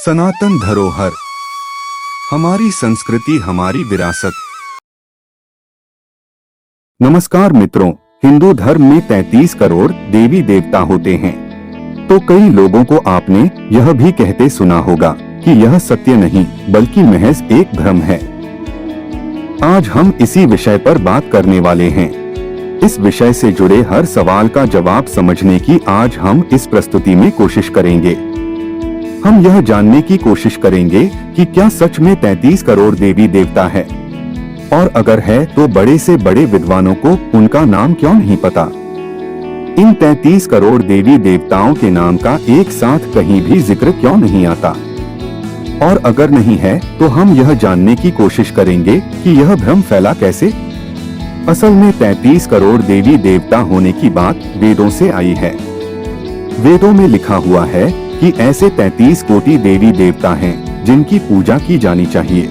सनातन धरोहर, हमारी संस्कृति, हमारी विरासत। नमस्कार मित्रों, हिंदू धर्म में 33 करोड़ देवी देवता होते हैं। तो कई लोगों को आपने यह भी कहते सुना होगा कि यह सत्य नहीं बल्कि महज एक भ्रम है। आज हम इसी विषय पर बात करने वाले हैं। इस विषय से जुड़े हर सवाल का जवाब समझने की आज हम इस प्रस्तुति में कोशिश करेंगे। हम यह जानने की कोशिश करेंगे कि क्या सच में 33 करोड़ देवी देवता है, और अगर है तो बड़े से बड़े विद्वानों को उनका नाम क्यों नहीं पता। इन 33 करोड़ देवी देवताओं के नाम का एक साथ कहीं भी जिक्र क्यों नहीं आता, और अगर नहीं है तो हम यह जानने की कोशिश करेंगे कि यह भ्रम फैला कैसे। असल में 33 करोड़ देवी देवता होने की बात वेदों से आई है। वेदों में लिखा हुआ है कि ऐसे 33 कोटि देवी देवता हैं जिनकी पूजा की जानी चाहिए।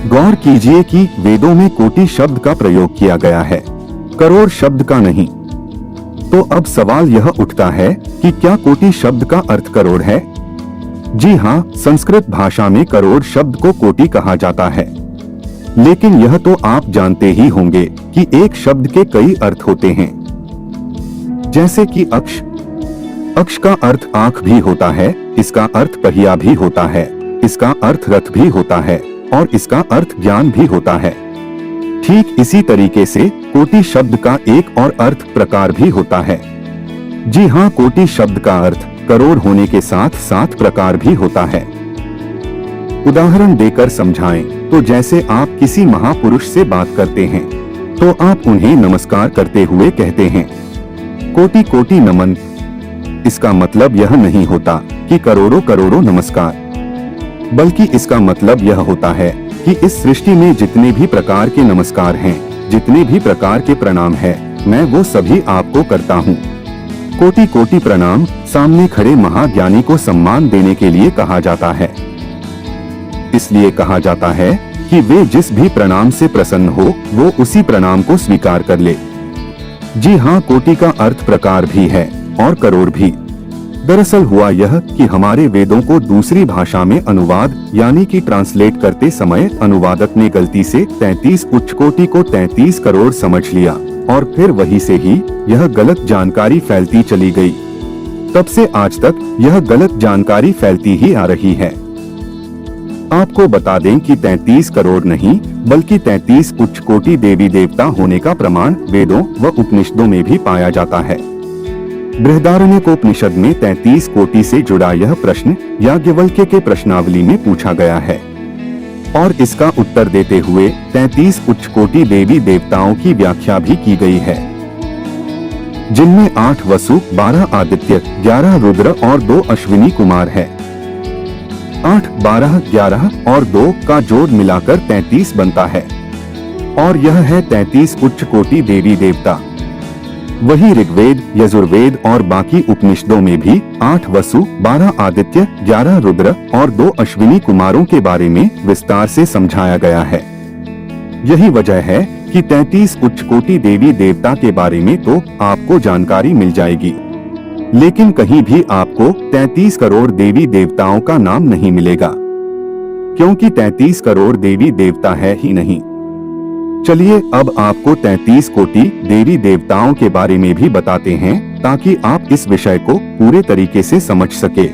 गौर कीजिए कि वेदों में कोटि शब्द का प्रयोग किया गया है, करोड़ शब्द का नहीं। तो अब सवाल यह उठता है कि क्या कोटि शब्द का अर्थ करोड़ है? जी हाँ, संस्कृत भाषा में करोड़ शब्द को कोटि कहा जाता है। लेकिन यह तो आप जानते ही होंगे कि एक शब्द के कई अर्थ होते हैं। जैसे कि अक्ष, अक्ष का अर्थ आंख भी होता है, इसका अर्थ पहिया भी होता है, इसका अर्थ रथ भी होता है, और इसका अर्थ ज्ञान भी होता है। ठीक इसी तरीके से कोटि शब्द का एक और अर्थ प्रकार भी होता है। जी हाँ, कोटि शब्द का अर्थ करोड़ होने के साथ साथ प्रकार भी होता है। उदाहरण देकर समझाएं तो जैसे आप किसी महापुरुष से बात करते हैं तो आप उन्हें नमस्कार करते हुए कहते हैं, कोटि कोटि नमन। इसका मतलब यह नहीं होता कि करोड़ों करोड़ों नमस्कार, बल्कि इसका मतलब यह होता है कि इस सृष्टि में जितने भी प्रकार के नमस्कार हैं, जितने भी प्रकार के प्रणाम हैं, मैं वो सभी आपको करता हूँ। कोटि कोटि प्रणाम सामने खड़े महाज्ञानी को सम्मान देने के लिए कहा जाता है। इसलिए कहा जाता है कि वे जिस भी प्रणाम से प्रसन्न हो वो उसी प्रणाम को स्वीकार कर ले। जी हाँ, कोटि का अर्थ प्रकार भी है और करोड़ भी। दरअसल हुआ यह कि हमारे वेदों को दूसरी भाषा में अनुवाद यानी कि ट्रांसलेट करते समय अनुवादक ने गलती से 33 उच्च कोटि को 33 करोड़ समझ लिया, और फिर वहीं से ही यह गलत जानकारी फैलती चली गई। तब से आज तक यह गलत जानकारी फैलती ही आ रही है। आपको बता दें कि 33 करोड़ नहीं बल्कि 33 उच्च कोटि देवी देवता होने का प्रमाण वेदों व उपनिषदों में भी पाया जाता है। बृहदारण्यकोपनिषद में 33 कोटि से जुड़ा यह प्रश्न याज्ञवल्क्य के प्रश्नावली में पूछा गया है, और इसका उत्तर देते हुए 33 उच्च कोटि देवी देवताओं की व्याख्या भी की गई है, जिनमें 8 वसु, 12 आदित्य, 11 रुद्र और 2 अश्विनी कुमार है। 8, 12, 11 और 2 का जोड़ मिलाकर 33 बनता है, और यह है 33 उच्च कोटि देवी देवता। वही ऋग्वेद, यजुर्वेद और बाकी उपनिषदों में भी 8 वसु, 12 आदित्य, 11 रुद्र और 2 अश्विनी कुमारों के बारे में विस्तार से समझाया गया है। यही वजह है कि 33 उच्च कोटि देवी देवता के बारे में तो आपको जानकारी मिल जाएगी, लेकिन कहीं भी आपको 33 करोड़ देवी देवताओं का नाम नहीं मिलेगा, क्योंकि 33 करोड़ देवी देवता है ही नहीं। चलिए अब आपको 33 कोटि देवी देवताओं के बारे में भी बताते हैं, ताकि आप इस विषय को पूरे तरीके से समझ सके।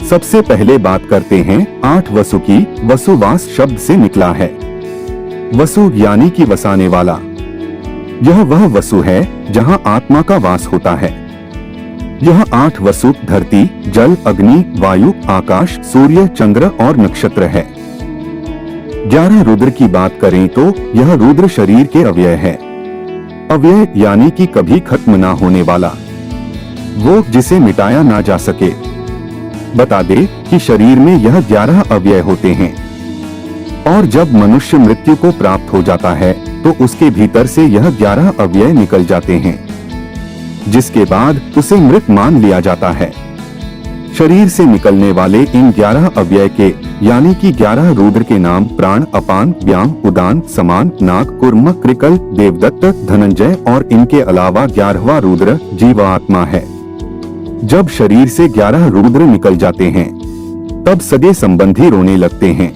सबसे पहले बात करते हैं 8 वसु की। वसुवास शब्द से निकला है। वसु यानी कि वसाने वाला। यह वह वसु है जहां आत्मा का वास होता है। यह 8 वसु धरती, जल, अग्नि, वायु, आकाश, सूर्य, चंद्र और नक्षत्र है। 11 रुद्र की बात करें तो यह रुद्र शरीर के अव्यय है। अव्यय यानी कि कभी खत्म ना होने वाला, वो जिसे मिटाया ना जा सके। बता दे कि शरीर में यह 11 अव्यय होते हैं, और जब मनुष्य मृत्यु को प्राप्त हो जाता है तो उसके भीतर से यह 11 अव्यय निकल जाते हैं, जिसके बाद उसे मृत मान लिया जाता है। शरीर से निकलने वाले इन 11 अव्यय के यानी कि 11 रुद्र के नाम प्राण, अपान, व्याम, उदान, समान, नाग, कुर्म, कृकल, देवदत्त, धनंजय और इनके अलावा 11वां रुद्र जीवात्मा है। जब शरीर से 11 रुद्र निकल जाते हैं तब सगे संबंधी रोने लगते हैं।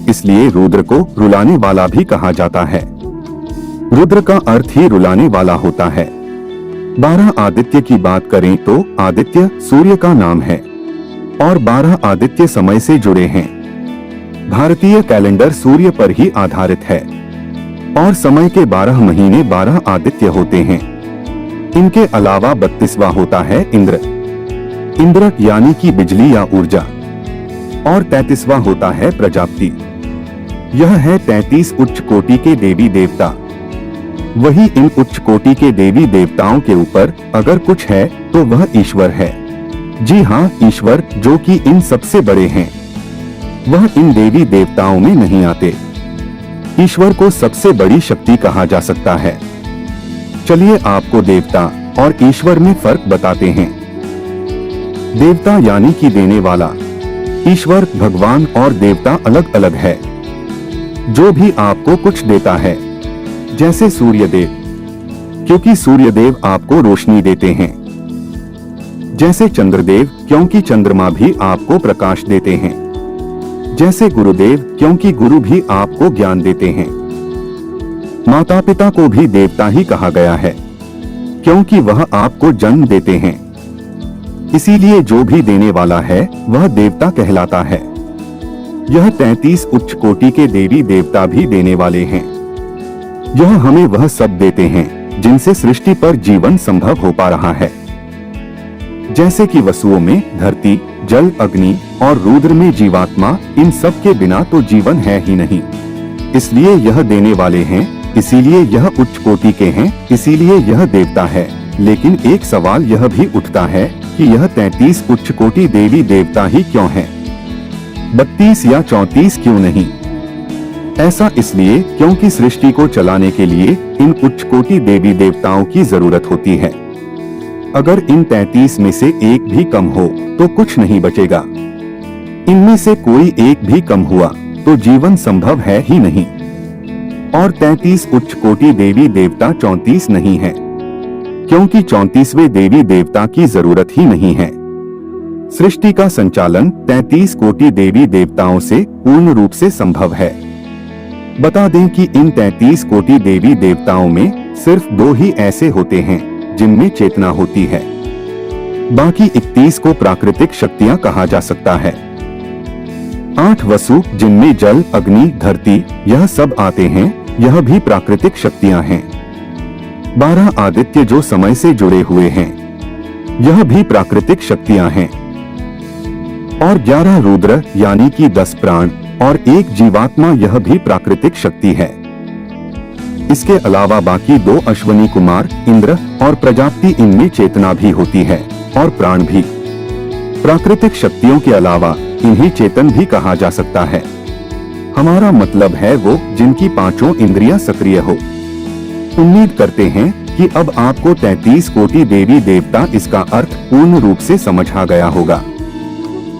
इसलिए रुद्र को रुलाने वाला भी कहा जाता है। रुद्र का अर्थ ही रुलाने वाला होता है। 12 आदित्य की बात करें तो आदित्य सूर्य का नाम है और 12 आदित्य समय से जुड़े हैं। भारतीय कैलेंडर सूर्य पर ही आधारित है और समय के 12 महीने 12 आदित्य होते हैं। इनके अलावा 32वां होता है इंद्र, इंद्र यानी कि बिजली या ऊर्जा, और 33वां होता है प्रजापति। यह है 33 उच्च कोटि के देवी देवता। वही इन उच्च कोटि के देवी देवताओं के ऊपर अगर कुछ है तो वह ईश्वर है। जी हाँ, ईश्वर जो कि इन सबसे बड़े हैं, वह इन देवी देवताओं में नहीं आते। ईश्वर को सबसे बड़ी शक्ति कहा जा सकता है। चलिए आपको देवता और ईश्वर में फर्क बताते हैं। देवता यानी कि देने वाला, ईश्वर भगवान और देवता अलग अलग है। जो भी आपको कुछ देता है, जैसे सूर्यदेव, क्योंकि सूर्यदेव आपको रोशनी देते हैं। जैसे चंद्रदेव, क्योंकि चंद्रमा भी आपको प्रकाश देते हैं। जैसे गुरुदेव, क्योंकि गुरु भी आपको ज्ञान देते हैं। माता पिता को भी देवता ही कहा गया है, क्योंकि वह आपको जन्म देते हैं। इसीलिए जो भी देने वाला है वह देवता कहलाता है। यह 33 उच्च कोटि के देवी देवता भी देने वाले हैं। यह हमें वह सब देते हैं जिनसे सृष्टि पर जीवन संभव हो पा रहा है। जैसे कि वसुओं में धरती, जल, अग्नि और रुद्र में जीवात्मा, इन सब के बिना तो जीवन है ही नहीं। इसलिए यह देने वाले हैं, इसीलिए यह उच्च कोटि के हैं, इसीलिए यह देवता है। लेकिन एक सवाल यह भी उठता है कि यह 33 उच्च कोटि देवी देवता ही क्यों हैं? 32 या 34 क्यों नहीं? ऐसा इसलिए क्योंकि सृष्टि को चलाने के लिए इन उच्च कोटि देवी देवताओं की जरूरत होती है। अगर इन 33 में से एक भी कम हो तो कुछ नहीं बचेगा। इनमें से कोई एक भी कम हुआ तो जीवन संभव है ही नहीं। और 33 उच्च कोटि देवी देवता 34 नहीं है, क्योंकि 34वें देवी देवता की जरूरत ही नहीं है। सृष्टि का संचालन 33 कोटि देवी देवताओं से पूर्ण रूप से संभव है। बता दें कि इन 33 कोटि देवी देवताओं में सिर्फ 2 ही ऐसे होते हैं जिनमें चेतना होती है। बाकी 31 को प्राकृतिक शक्तियां कहा जा सकता है। 8 वसु, जिनमें जल, अग्नि, धरती, यह सब आते हैं, यह भी प्राकृतिक शक्तियां हैं। 12 आदित्य जो समय से जुड़े हुए हैं, यह भी प्राकृतिक शक्तियां हैं। और 11 रुद्र यानी कि 10 प्राण और 1 जीवात्मा, यह भी प्राकृतिक शक्ति है। इसके अलावा बाकी 2 अश्वनी कुमार, इंद्र और प्रजापति, इनमें चेतना भी होती है और प्राण भी। प्राकृतिक शक्तियों के अलावा इन्हें चेतन भी कहा जा सकता है। हमारा मतलब है वो जिनकी 5 इंद्रियां सक्रिय हो। उम्मीद करते हैं कि अब आपको 33 कोटि देवी देवता इसका अर्थ पूर्ण रूप से समझ आ गया होगा।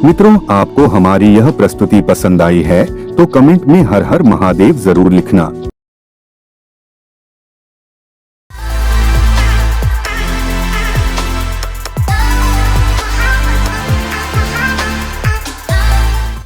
मित्रों, आपको हमारी यह प्रस्तुति पसंद आई है तो कमेंट में हर हर महादेव जरूर लिखना।